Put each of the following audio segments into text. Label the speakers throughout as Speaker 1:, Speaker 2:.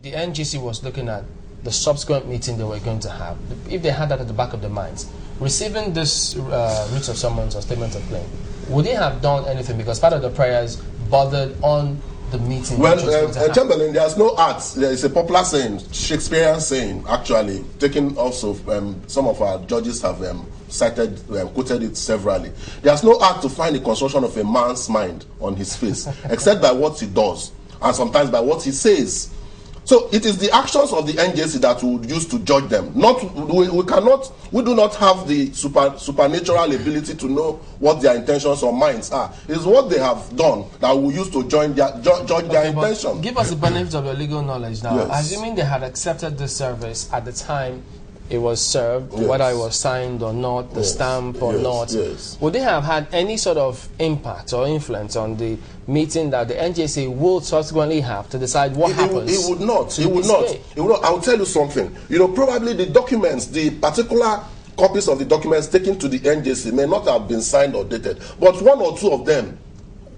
Speaker 1: The NGC was looking at the subsequent meeting they were going to have. If they had that at the back of their minds, receiving this writ of summons or statement of claim, would they have done anything? Because part of the prayers bothered on the meeting.
Speaker 2: Well, Chamberlain, there's no art. There is a popular saying, Shakespearean saying, actually, taken also, some of our judges have cited, quoted it severally. There's no art to find the construction of a man's mind on his face, except by what he does, and sometimes by what he says. So it is the actions of the NJC that we would use to judge them. We do not have the supernatural ability to know what their intentions or minds are. It's what they have done that we use to judge their intention.
Speaker 1: Give us the benefit of your legal knowledge now.
Speaker 2: Yes.
Speaker 1: Assuming they had accepted this service at the time it was served, yes, whether it was signed or not, the yes, stamp or yes, not, yes, would they have had any sort of impact or influence on the meeting that the NJC will subsequently have to decide what happens?
Speaker 2: It would not. It would not. It would not. I will tell you something. You know, probably the documents, the particular copies of the documents taken to the NJC may not have been signed or dated, but one or two of them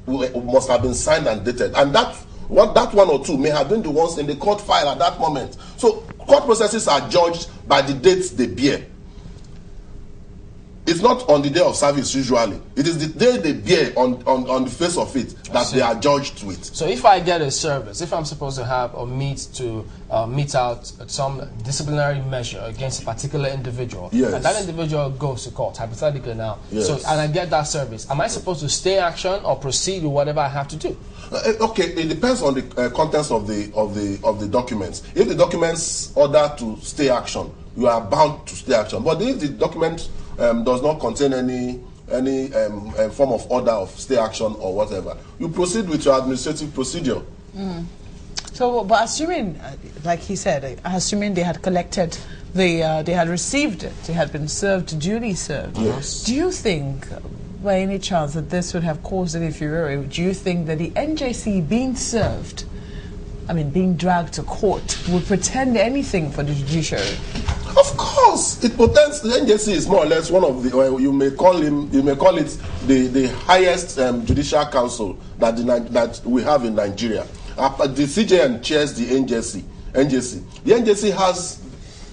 Speaker 2: must have been signed and dated, and that one or two may have been the ones in the court file at that moment. So court processes are judged by the dates they bear. It's not on the day of service usually. It is the day they bear on the face of it that they are judged with.
Speaker 1: So if I get a service, if I'm supposed to have or mete out some disciplinary measure against a particular individual,
Speaker 2: yes,
Speaker 1: and that individual goes to court, hypothetically now,
Speaker 2: yes,
Speaker 1: so and I get that service, am I supposed to stay action or proceed with whatever I have to do?
Speaker 2: Okay, it depends on the contents of the documents. If the documents order to stay action, you are bound to stay action. But if the document does not contain any form of order of stay action or whatever, you proceed with your administrative procedure.
Speaker 3: Mm. So, but assuming, like he said, assuming they had collected, they had received it, they had been served, duly served.
Speaker 2: Yes.
Speaker 3: Do you think, by any chance, that this would have caused any furore? Do you think that the NJC being served, I mean, being dragged to court, would pretend anything for the judiciary?
Speaker 2: Of course, it pretends. The NJC is more or less one of the, you may call it the highest judicial council that we have in Nigeria. The CJN chairs the NJC. The NJC has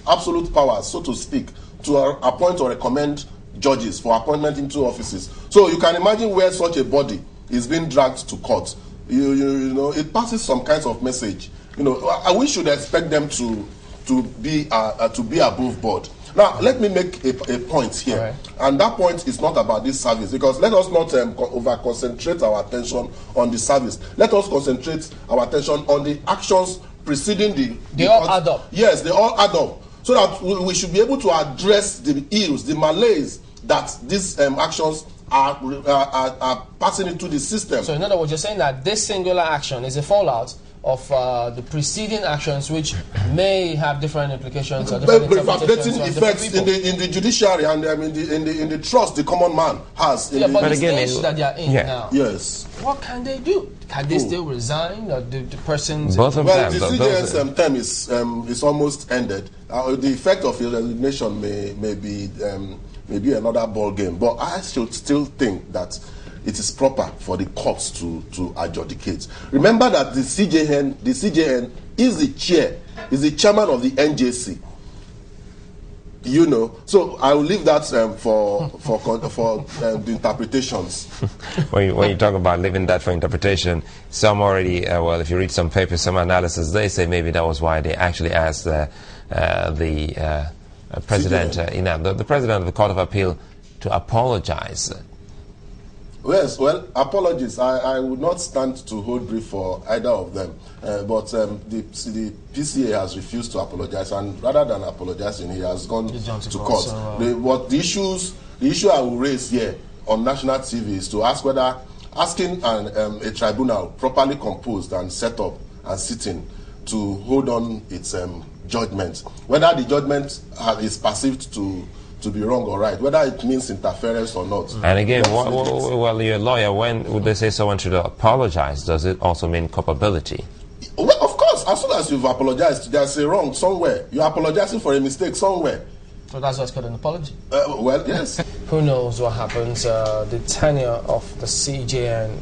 Speaker 2: absolute powers, so to speak, to appoint or recommend judges for appointment into offices. So you can imagine where such a body is being dragged to court. You know, it passes some kinds of message. You know, we should expect them to be above board. Now, let me make a point here, right, and that point is not about this service, because let us not over-concentrate our attention on the service. Let us concentrate our attention on the actions preceding the...
Speaker 1: They all add up.
Speaker 2: Yes, they all add up, so that we should be able to address the ills, the malaise that these actions are passing into the system.
Speaker 1: So in other words, you're saying that this singular action is a fallout of the preceding actions, which may have different implications or different
Speaker 2: effects in the judiciary and in the trust the common man has.
Speaker 1: Yeah, but the stage that they are in now.
Speaker 2: Yes.
Speaker 1: What can they do? Can they still resign, or the person's...
Speaker 2: Well, the CJN's term is almost ended. The effect of his resignation may be another ball game. But I should still think that it is proper for the courts to adjudicate. Remember that the CJN is the chairman of the NJC. You know, so I will leave that for the interpretations.
Speaker 4: When you talk about leaving that for interpretation, some already, well, if you read some papers, some analysis, they say maybe that was why they actually asked the president, the president of the Court of Appeal, to apologize.
Speaker 2: Yes, well, apologies. I would not stand to hold brief for either of them. But the PCA has refused to apologize, and rather than apologizing, he has gone to court. So, the issue I will raise here on national TV is to ask whether asking a tribunal properly composed and set up and sitting to hold on its judgment, whether the judgment is perceived to be wrong or right, whether it means interference or not.
Speaker 4: And again, well, you're a lawyer. When would they say someone should apologize? Does it also mean culpability?
Speaker 2: Well, of course, as soon as you've apologized, there's a wrong somewhere. You're apologizing for a mistake somewhere.
Speaker 1: So that's what's called an apology?
Speaker 2: Well, yes.
Speaker 1: Who knows what happens? The tenure of the CJN,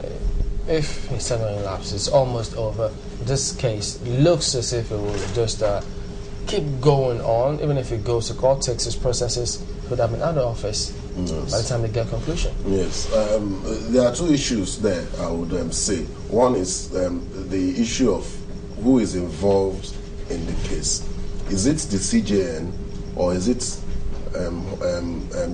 Speaker 1: if his tenure elapses, is almost over. this case looks as if it will just keep going on, even if it goes to court, takes its processes, could have been out of office by the time they get conclusion.
Speaker 2: Yes, there are two issues there, I would say. One is the issue of who is involved in the case. Is it the CJN or is it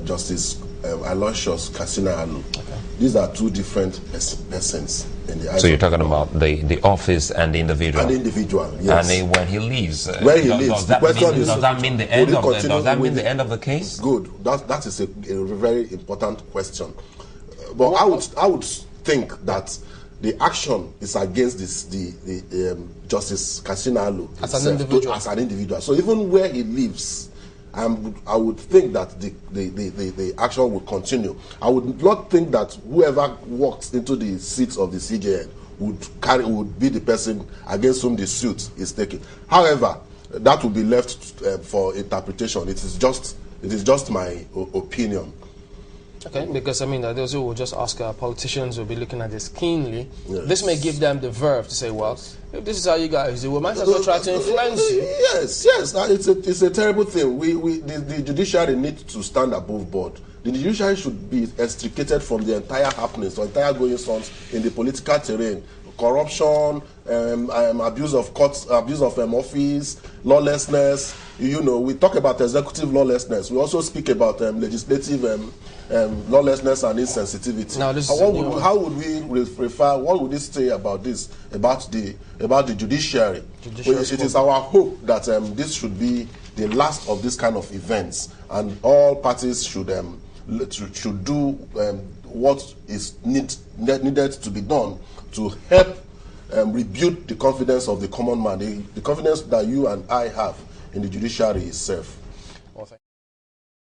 Speaker 2: Justice Aloysius Kasina-Alu? Okay. These are two different persons in the eyes.
Speaker 4: So you're talking about the office and the individual.
Speaker 2: And the individual, yes.
Speaker 4: And when he leaves,
Speaker 2: does
Speaker 4: that mean the end of the does that mean the end of the case?
Speaker 2: Good. That is a very important question. But I would think that the action is against the Justice Kasina-Alu as an individual. So even where he lives, I would think that the action would continue. I would not think that whoever walks into the seats of the CJN would be the person against whom the suit is taken. However, that will be left for interpretation. It is just my opinion.
Speaker 1: Okay, because I mean, those who will just ask politicians will be looking at this keenly.
Speaker 2: Yes.
Speaker 1: This may give them the verve to say, well, if this is how you guys do, we might as well try to influence you.
Speaker 2: Yes, it's a terrible thing. The judiciary needs to stand above board. The judiciary should be extricated from the entire happenings, the entire goings-on in the political terrain. Corruption, abuse of courts, abuse of office, lawlessness. You know, we talk about executive lawlessness. We also speak about legislative lawlessness and insensitivity.
Speaker 1: Now, this
Speaker 2: how would we refer? What would this say about this? About the judiciary? It is our hope that this should be the last of this kind of events, and all parties should do what is needed to be done to help rebuild the confidence of the common man, the confidence that you and I have in the judiciary itself.